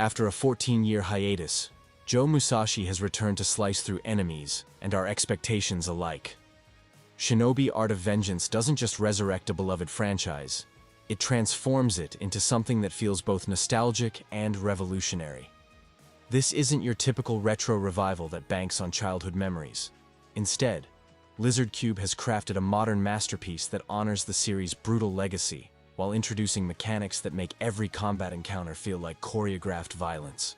After a 14-year hiatus, Joe Musashi has returned to slice through enemies and our expectations alike. Shinobi Art of Vengeance doesn't just resurrect a beloved franchise, it transforms it into something that feels both nostalgic and revolutionary. This isn't your typical retro revival that banks on childhood memories. Instead, LizardCube has crafted a modern masterpiece that honors the series' brutal legacy, while introducing mechanics that make every combat encounter feel like choreographed violence.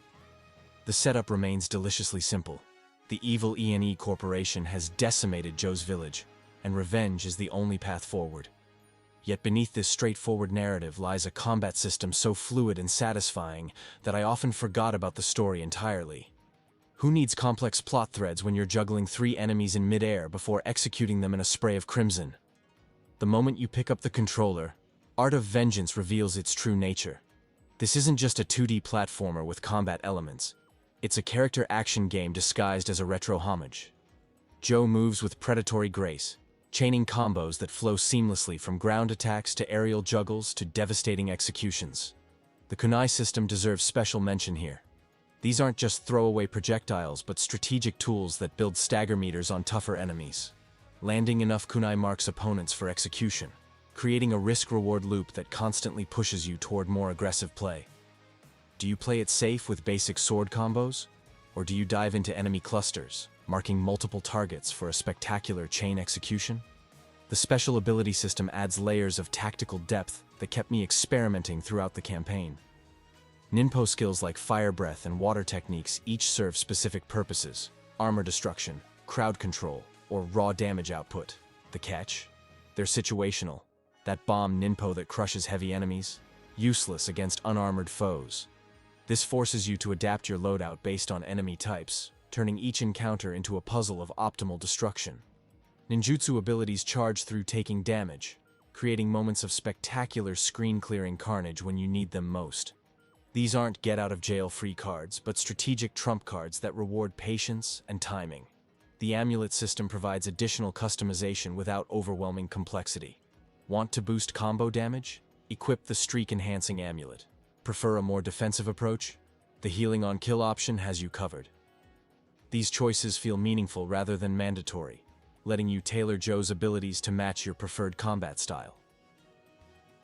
The setup remains deliciously simple. The evil E&E Corporation has decimated Joe's village, and revenge is the only path forward. Yet beneath this straightforward narrative lies a combat system so fluid and satisfying that I often forgot about the story entirely. Who needs complex plot threads when you're juggling 3 enemies in midair before executing them in a spray of crimson? The moment you pick up the controller, Art of Vengeance reveals its true nature. This isn't just a 2D platformer with combat elements. It's a character action game disguised as a retro homage. Joe moves with predatory grace, chaining combos that flow seamlessly from ground attacks to aerial juggles to devastating executions. The kunai system deserves special mention here. These aren't just throwaway projectiles, but strategic tools that build stagger meters on tougher enemies. Landing enough kunai marks opponents for execution, creating a risk-reward loop that constantly pushes you toward more aggressive play. Do you play it safe with basic sword combos? Or do you dive into enemy clusters, marking multiple targets for a spectacular chain execution? The special ability system adds layers of tactical depth that kept me experimenting throughout the campaign. Ninpo skills like fire breath and water techniques each serve specific purposes: armor destruction, crowd control, or raw damage output. The catch? They're situational. That bomb ninpo that crushes heavy enemies? Useless against unarmored foes. This forces you to adapt your loadout based on enemy types, turning each encounter into a puzzle of optimal destruction. Ninjutsu abilities charge through taking damage, creating moments of spectacular screen-clearing carnage when you need them most. These aren't get-out-of-jail-free cards, but strategic trump cards that reward patience and timing. The amulet system provides additional customization without overwhelming complexity. Want to boost combo damage? Equip the streak-enhancing amulet. Prefer a more defensive approach? The healing on kill option has you covered. These choices feel meaningful rather than mandatory, letting you tailor Joe's abilities to match your preferred combat style.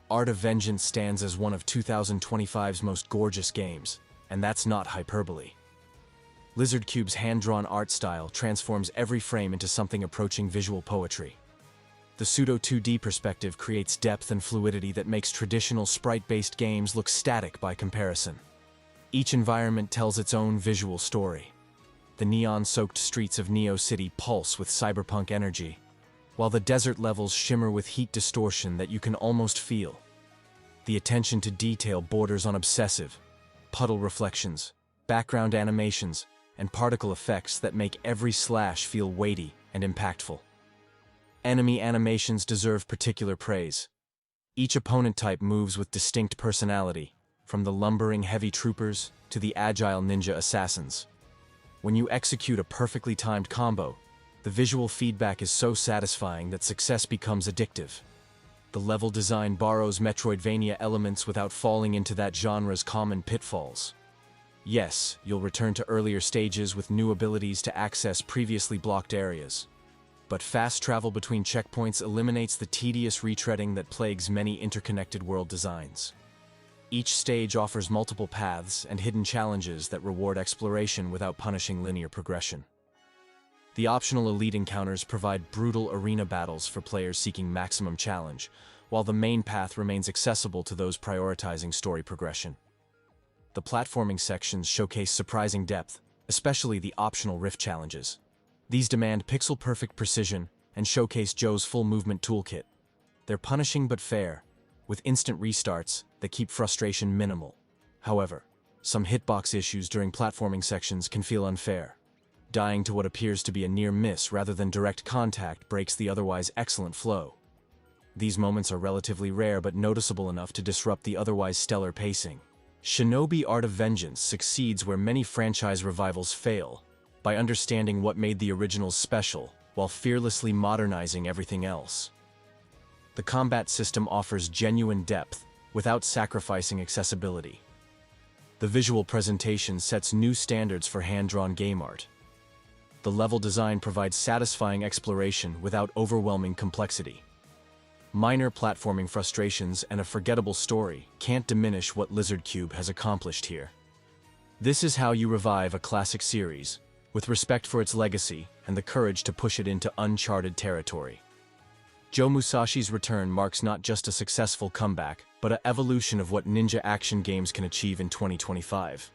Art of Vengeance stands as one of 2025's most gorgeous games, and that's not hyperbole. LizardCube's hand-drawn art style transforms every frame into something approaching visual poetry. The pseudo-2D perspective creates depth and fluidity that makes traditional sprite-based games look static by comparison. Each environment tells its own visual story. The neon-soaked streets of Neo City pulse with cyberpunk energy, while the desert levels shimmer with heat distortion that you can almost feel. The attention to detail borders on obsessive, puddle reflections, background animations, and particle effects that make every slash feel weighty and impactful. Enemy animations deserve particular praise. Each opponent type moves with distinct personality, from the lumbering heavy troopers to the agile ninja assassins. When you execute a perfectly timed combo, the visual feedback is so satisfying that success becomes addictive. The level design borrows Metroidvania elements without falling into that genre's common pitfalls. Yes, you'll return to earlier stages with new abilities to access previously blocked areas. But fast travel between checkpoints eliminates the tedious retreading that plagues many interconnected world designs. Each stage offers multiple paths and hidden challenges that reward exploration without punishing linear progression. The optional elite encounters provide brutal arena battles for players seeking maximum challenge, while the main path remains accessible to those prioritizing story progression. The platforming sections showcase surprising depth, especially the optional rift challenges. These demand pixel-perfect precision and showcase Joe's full movement toolkit. They're punishing but fair, with instant restarts that keep frustration minimal. However, some hitbox issues during platforming sections can feel unfair. Dying to what appears to be a near miss rather than direct contact breaks the otherwise excellent flow. These moments are relatively rare but noticeable enough to disrupt the otherwise stellar pacing. Shinobi Art of Vengeance succeeds where many franchise revivals fail, by understanding what made the originals special, while fearlessly modernizing everything else. The combat system offers genuine depth, without sacrificing accessibility. The visual presentation sets new standards for hand-drawn game art. The level design provides satisfying exploration without overwhelming complexity. Minor platforming frustrations and a forgettable story can't diminish what LizardCube has accomplished here. This is how you revive a classic series, with respect for its legacy and the courage to push it into uncharted territory. Joe Musashi's return marks not just a successful comeback, but an evolution of what ninja action games can achieve in 2025.